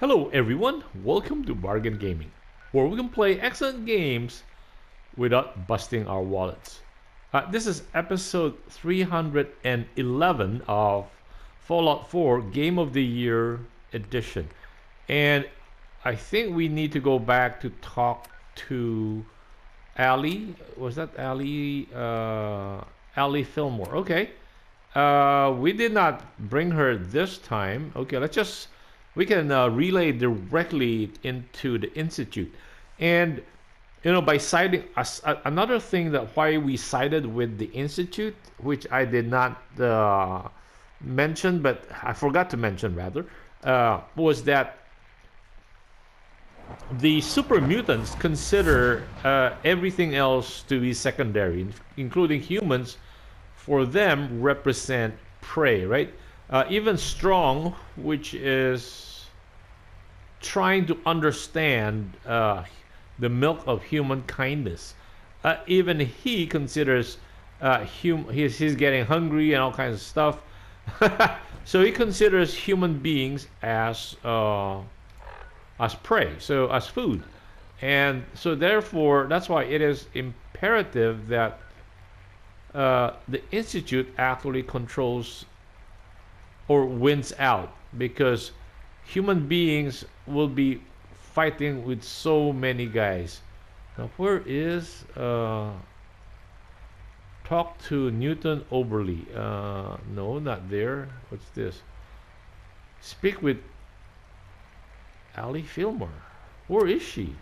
Hello everyone, welcome to Bargain Gaming, where we can play excellent games without busting our wallets. This is episode 311 of Fallout 4 Game of the Year edition. And I think we need to go back to talk to Ali. Was that Ali? Ali Fillmore. Okay. We did not bring her this time. Okay, we can relay directly into the institute, and by siding us, another thing that why we sided with the institute, which I did not mention, but I forgot to mention rather, was that the super mutants consider everything else to be secondary, including humans. For them, represent prey, right? Even Strong, which is trying to understand the milk of human kindness, even he considers he's getting hungry and all kinds of stuff. So he considers human beings as prey, so as food. And so therefore, that's why it is imperative that the institute actually controls or wins out, because human beings will be fighting with so many guys. Now, where is talk to Newton Oberly? No, not there. What's this? Speak with Ali Fillmore. Where is she?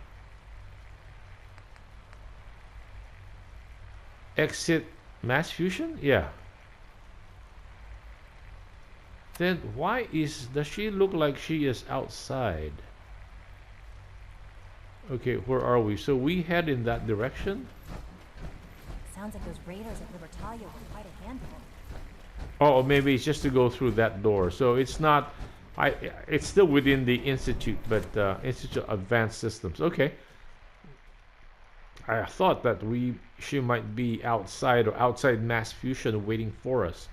Exit mass fusion? Yeah. Then why does she look like she is outside? Okay, where are we? So we head in that direction? Sounds like those raiders at Libertalia were quite a handful. Oh, maybe it's just to go through that door. So it's not it's still within the institute, but Institute of Advanced Systems. Okay. I thought that she might be outside or outside mass fusion waiting for us.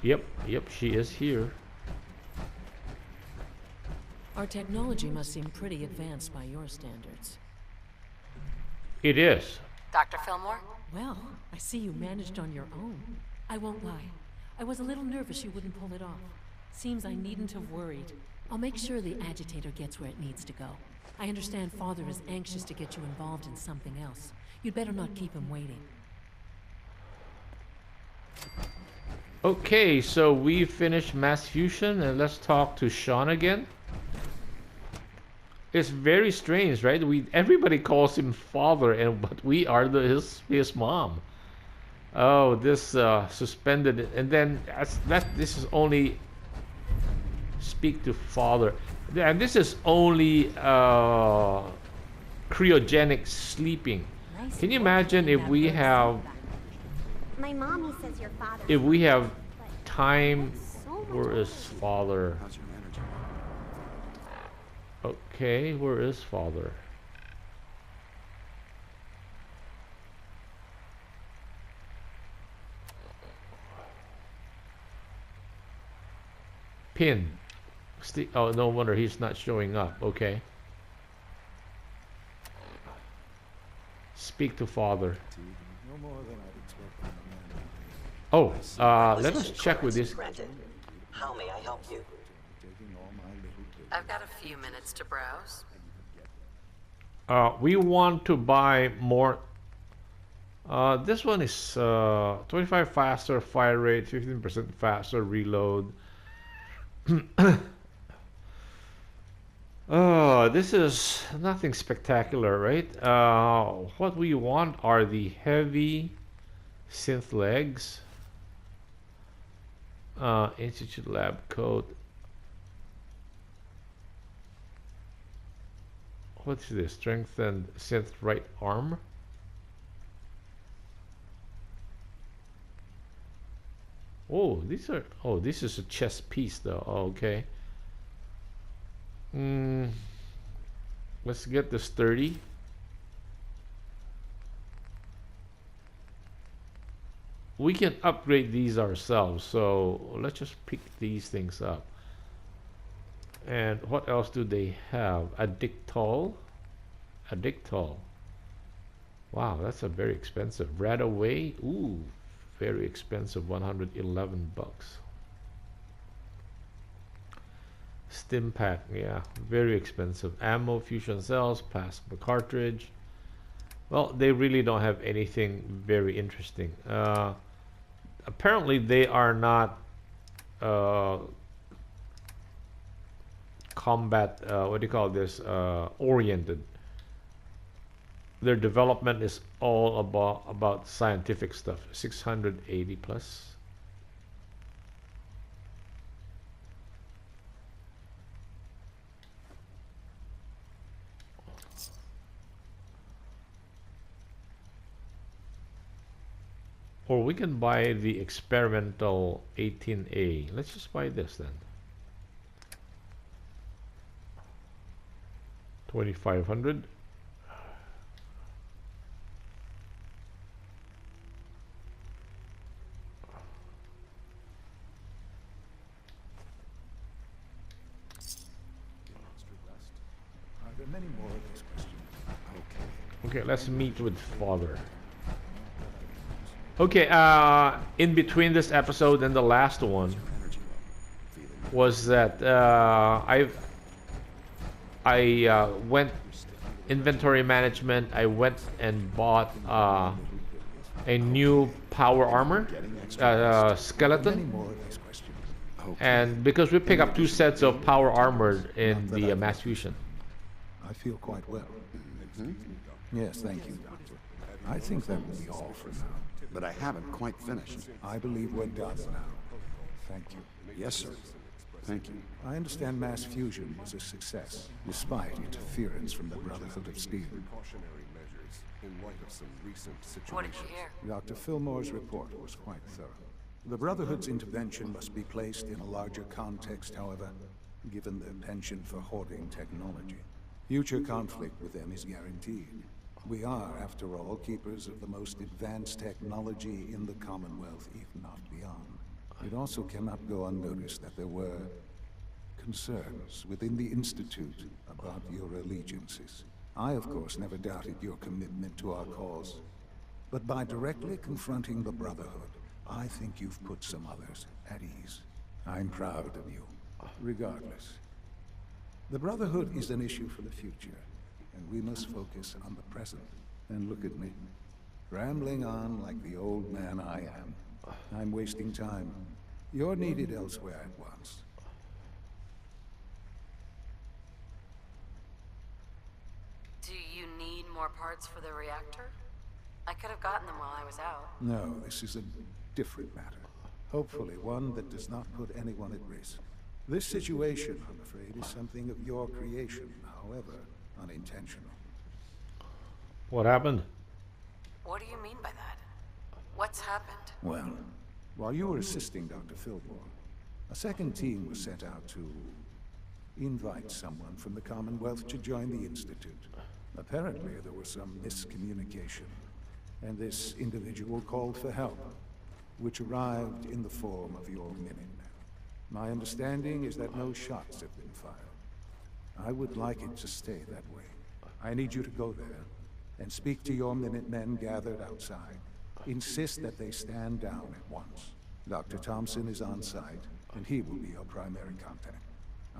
Yep, she is here. Our technology must seem pretty advanced by your standards. It is. Dr. Fillmore? Well, I see you managed on your own. I won't lie. I was a little nervous you wouldn't pull it off. Seems I needn't have worried. I'll make sure the agitator gets where it needs to go. I understand Father is anxious to get you involved in something else. You'd better not keep him waiting. Okay, so we finished mass fusion, and let's talk to Sean again. It's very strange, right? Everybody calls him father, but we are his mom. Oh, this suspended, and then this is only speak to father, and this is only cryogenic sleeping. Nice. Can you imagine if we have My mommy says your father. if we have time? So much Where is energy. father? Okay, where is father? Pin. Oh, no wonder he's not showing up. Okay. Speak to father. Oh, let us check with this. Granted. How may I help you? I've got a few minutes to browse. We want to buy more. This one is 25 faster fire rate, 15% faster reload. Oh, this is nothing spectacular, right? What we want are the heavy synth legs. Institute lab coat. What's this? Strengthened synth right arm. Oh, these are. Oh, this is a chest piece, though. Oh, okay. Let's get the sturdy. we can upgrade these ourselves. So let's just pick these things up. And what else do they have? Addictol. Wow, that's a very expensive. Radaway. Ooh, very expensive. 111 bucks. Stim pack. Yeah, very expensive. Ammo, fusion cells, plasma cartridge. Well, they really don't have anything very interesting. Apparently, they are not combat, what do you call this, oriented. Their development is all about scientific stuff. 680 plus. Or we can buy the experimental 18A. Let's just buy this then. 2500. Okay, let's meet with father. Okay, in between this episode and the last one was that I went inventory management. I went and bought a new power armor skeleton, and because we pick up 2 sets of power armor in the mass fusion. I feel quite well. Yes, thank you, Doctor. I think that will be all for now. But I haven't quite finished. I believe we're done now. Thank you. Yes, sir. Thank you. I understand mass fusion was a success, despite interference from the Brotherhood of Steel. What did you hear? Dr. Fillmore's report was quite thorough. The Brotherhood's intervention must be placed in a larger context, however, given their penchant for hoarding technology. Future conflict with them is guaranteed. We are, after all, keepers of the most advanced technology in the Commonwealth, if not beyond. It also cannot go unnoticed that there were concerns within the Institute about your allegiances. I, of course, never doubted your commitment to our cause. But by directly confronting the Brotherhood, I think you've put some others at ease. I'm proud of you, regardless. The Brotherhood is an issue for the future, and we must focus on the present. And look at me, rambling on like the old man I am. I'm wasting time. You're needed elsewhere at once. Do you need more parts for the reactor? I could have gotten them while I was out. No, this is a different matter. Hopefully one that does not put anyone at risk. This situation, I'm afraid, is something of your creation, however unintentional. What happened? What do you mean by that? What's happened? Well, while you were assisting Dr. Fillmore, a second team was sent out to invite someone from the Commonwealth to join the Institute. Apparently, there was some miscommunication, and this individual called for help, which arrived in the form of your Minutemen. My understanding is that no shots have been fired. I would like it to stay that way. I need you to go there and speak to your Minutemen gathered outside. Insist that they stand down at once. Dr. Thompson is on site, and he will be your primary contact.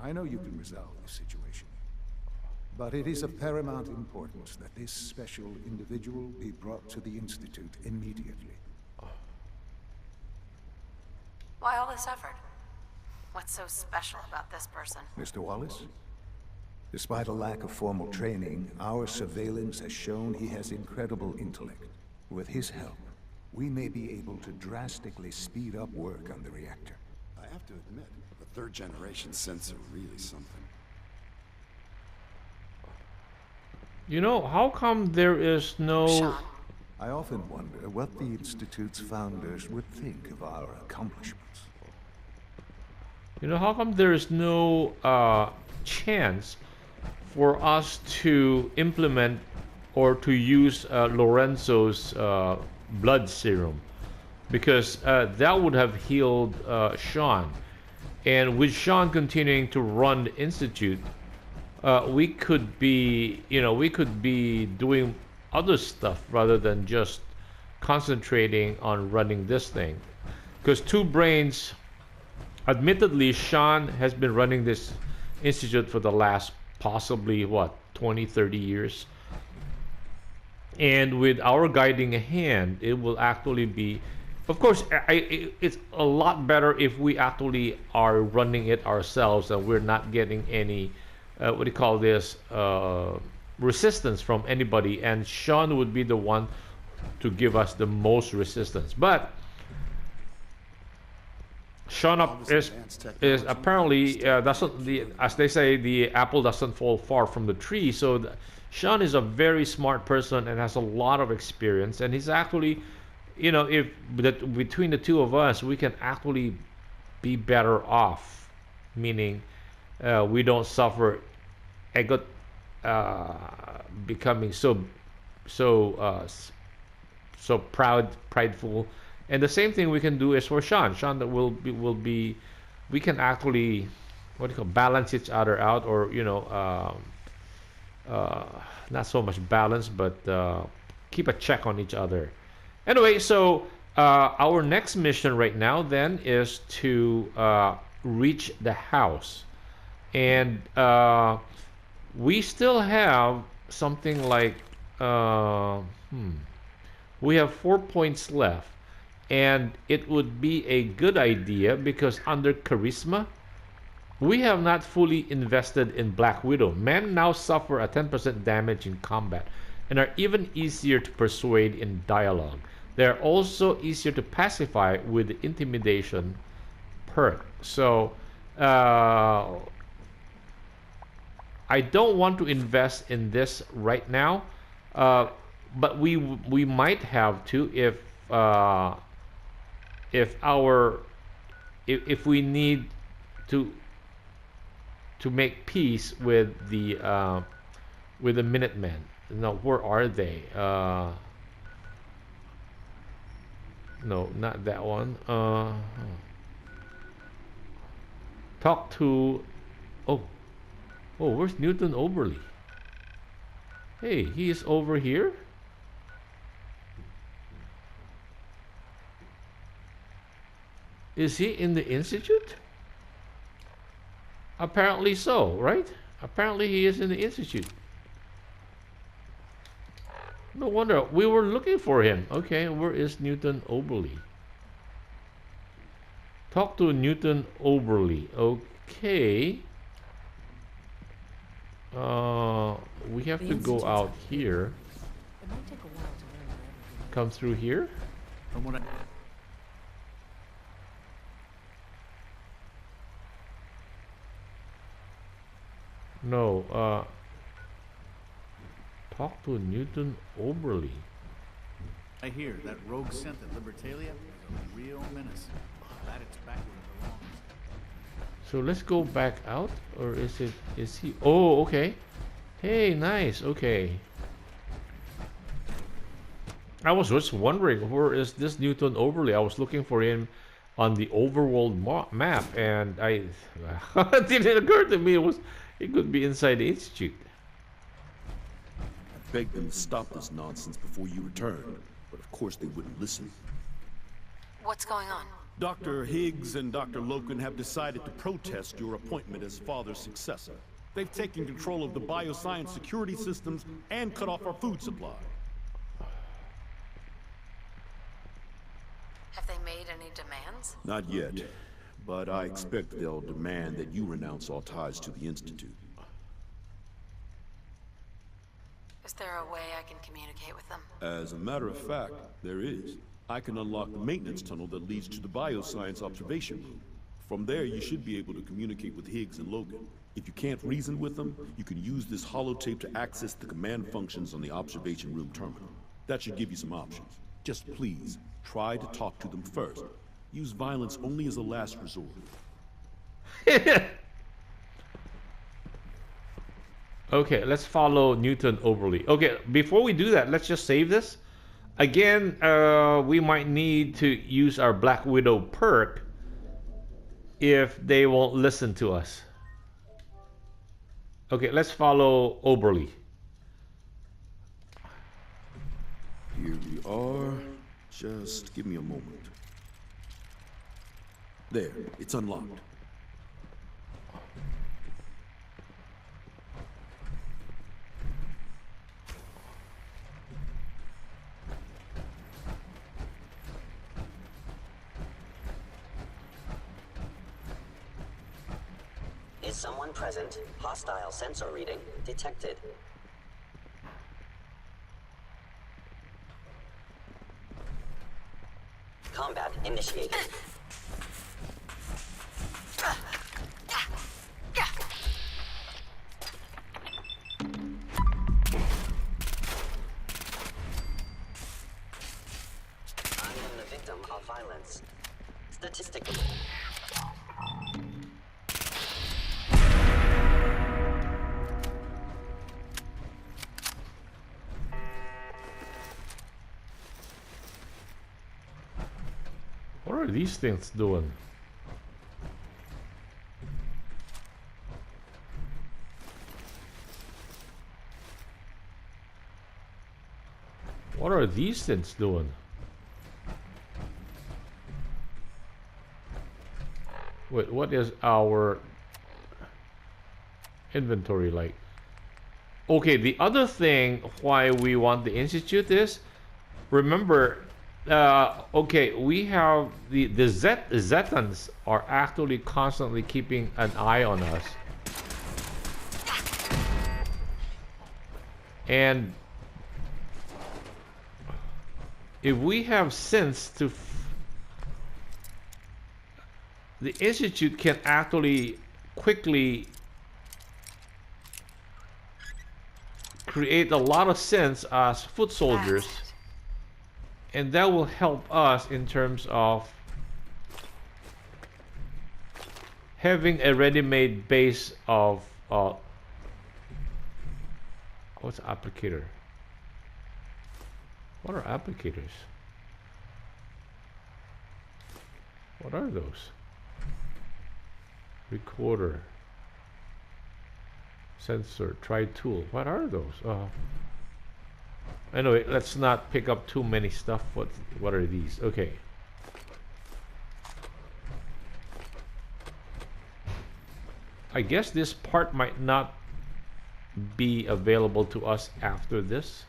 I know you can resolve this situation, but it is of paramount importance that this special individual be brought to the Institute immediately. Why all this effort? What's so special about this person? Mr. Wallace? Despite a lack of formal training, our surveillance has shown he has incredible intellect. With his help, we may be able to drastically speed up work on the reactor. I have to admit, the 3rd generation sensor really something. You know, how come there is no... Sean? I often wonder what the Institute's founders would think of our accomplishments. You know, how come there is no chance for us to implement or to use Lorenzo's blood serum? because that would have healed Sean. And with Sean continuing to run the institute, we could be, we could be doing other stuff rather than just concentrating on running this thing. Because two brains, admittedly, Sean has been running this institute for the last possibly, what, 20, 30 years. And with our guiding hand, it will actually be, of course, it's a lot better if we actually are running it ourselves and we're not getting any, what do you call this, resistance from anybody. And Sean would be the one to give us the most resistance. But Sean is apparently doesn't, as they say, the apple doesn't fall far from the tree. So Sean is a very smart person and has a lot of experience, and he's actually, if between the two of us, we can actually be better off, meaning we don't suffer ego, becoming so prideful. And the same thing we can do is for Sean. Sean, that will be, we can actually, what do you call, balance each other out, or not so much balance, but keep a check on each other. Anyway, so our next mission right now then is to reach the house, and we still have something like we have 4 points left. And it would be a good idea, because under charisma, we have not fully invested in Black Widow. Men now suffer a 10% damage in combat and are even easier to persuade in dialogue. They are also easier to pacify with the intimidation perk. So I don't want to invest in this right now, but we might have to if we need to make peace with the Minutemen. No, where are they? No, not that one. Talk to. Oh, where's Newton Oberly? Hey, he is over here. Is he in the institute? Apparently so, right? Apparently he is in the institute. No wonder. We were looking for him. Okay, where is Newton Oberly? Talk to Newton Oberly. Okay. We have to go out here. It might take a while to learn everything. Come through here. From what I... No, talk to Newton Oberly. I hear that rogue scent at Libertalia is a real menace. Glad it's back where it belongs. So let's go back out, or is he? Oh, okay. Hey, nice. Okay. I was just wondering, where is this Newton Oberly? I was looking for him on the overworld map, and it didn't occur to me it could be inside the institute. I begged them to stop this nonsense before you returned, but of course they wouldn't listen. What's going on? Dr. Higgs and Dr. Loken have decided to protest your appointment as Father's successor. They've taken control of the bioscience security systems and cut off our food supply. Have they made any demands? Not yet, but I expect they'll demand that you renounce all ties to the Institute. Is there a way I can communicate with them? As a matter of fact, there is. I can unlock the maintenance tunnel that leads to the bioscience observation room. From there, you should be able to communicate with Higgs and Logan. If you can't reason with them, you can use this holotape to access the command functions on the observation room terminal. That should give you some options. Just please, try to talk to them first. Use violence only as a last resort. Okay, let's follow Newton Oberly. Okay, before we do that, let's just save this. Again, we might need to use our Black Widow perk if they won't listen to us. Okay, let's follow Oberly. Here we are. Just give me a moment. There, it's unlocked. Is someone present? Hostile sensor reading detected. Combat initiated. I am the victim of violence. Statistically. What are these things doing? What are these things doing? Wait, what is our inventory like? Okay, the other thing why we want the Institute is, remember, okay, we have the Zetans are actually constantly keeping an eye on us. And if we have sense to the Institute can actually quickly create a lot of sense as foot soldiers, and that will help us in terms of having a ready-made base of what's applicator? What are applicators? What are those? Recorder, sensor, try tool. What are those? Anyway, let's not pick up too many stuff. What are these? Okay. I guess this part might not be available to us after this.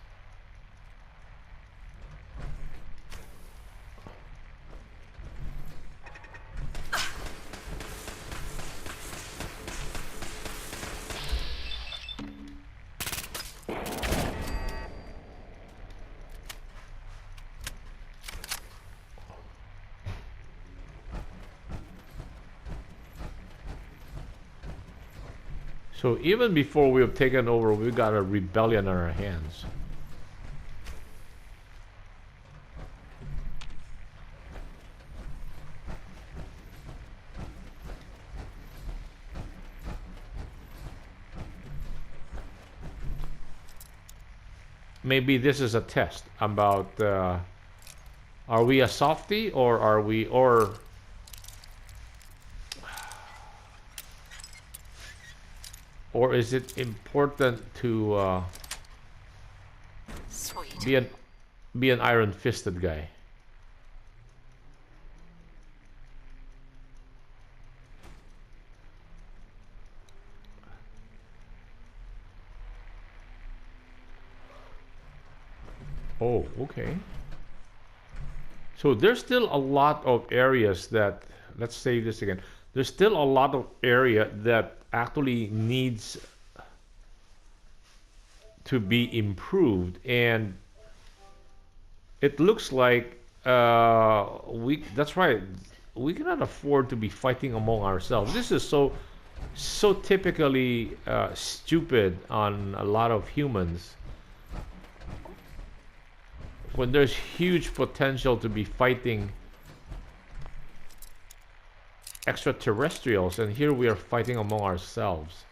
So even before we have taken over, we got a rebellion on our hands. Maybe this is a test about are we a softie or are we or is it important to be an iron-fisted guy? Oh, okay. So there's still a lot of areas that, let's say this again. There's still a lot of area that actually needs to be improved, and it looks like that's right, we cannot afford to be fighting among ourselves. This is so typically stupid on a lot of humans when there's huge potential to be fighting extraterrestrials, and here we are fighting among ourselves.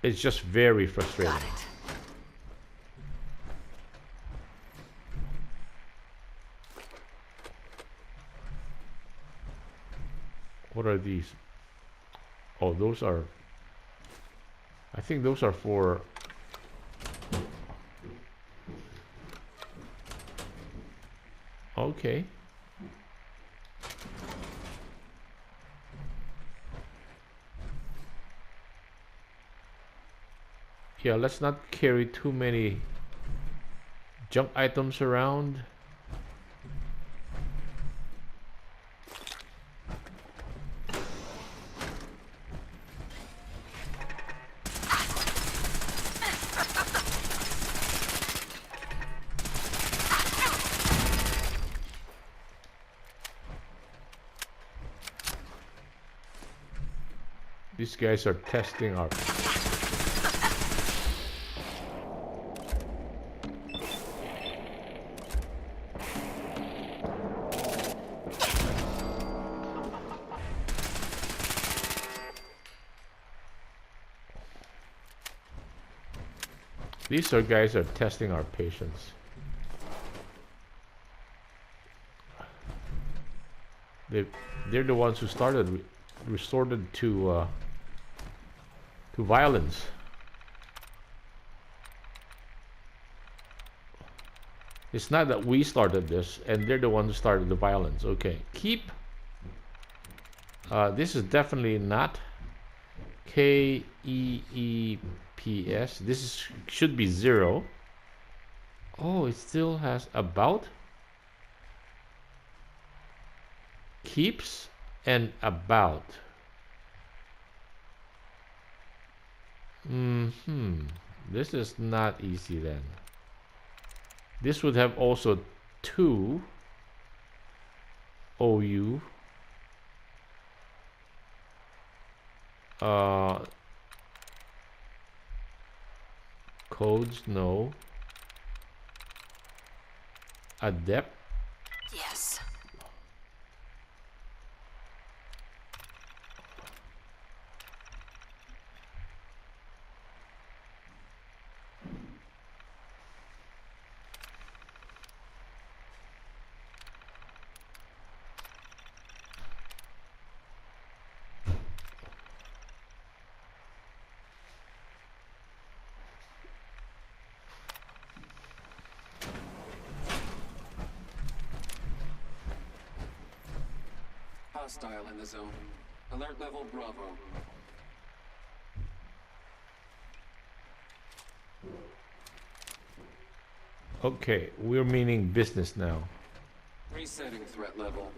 It's just very frustrating. What are these? Oh, those are... I think those are for... Okay. Yeah, let's not carry too many junk items around. These guys are testing our... These guys are testing our patience. They're the ones who resorted to violence. It's not that we started this, and they're the ones who started the violence. Okay, keep. This is definitely not KEEPS. Should be 0. Oh, it still has about. Keeps and about. This is not easy then. This would have also 2 OU. Codes, no. Adept. Yes. Hostile in the zone. Alert level Bravo. Okay, we're meaning business now. Resetting threat level.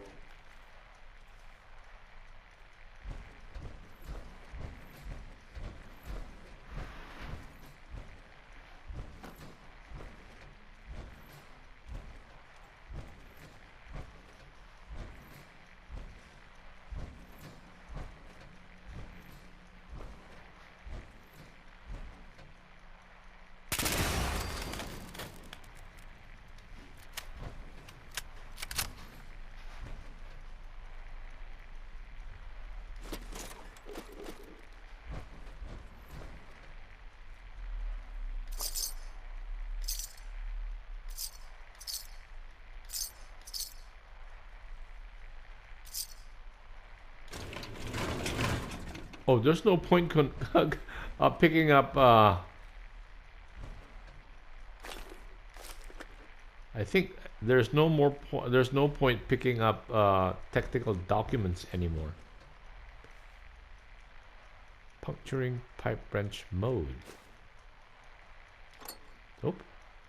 Oh, there's no point picking up. I think there's no more. There's no point picking up technical documents anymore. Puncturing pipe wrench mode. Oh,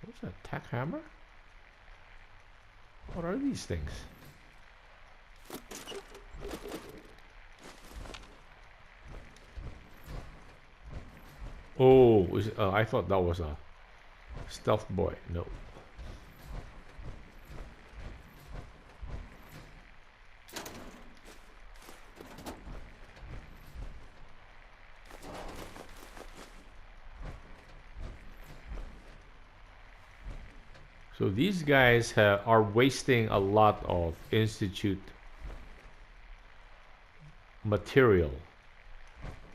what's that? Tack hammer? What are these things? Oh, I thought that was a stealth boy. No. So these guys are wasting a lot of Institute material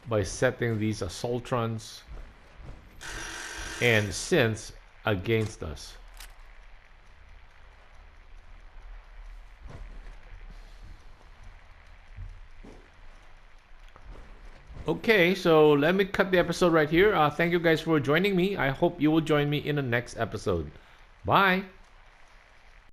by setting these assaultrons and synths against us. Okay, so let me cut the episode right here. Thank you guys for joining me. I hope you will join me in the next episode. Bye.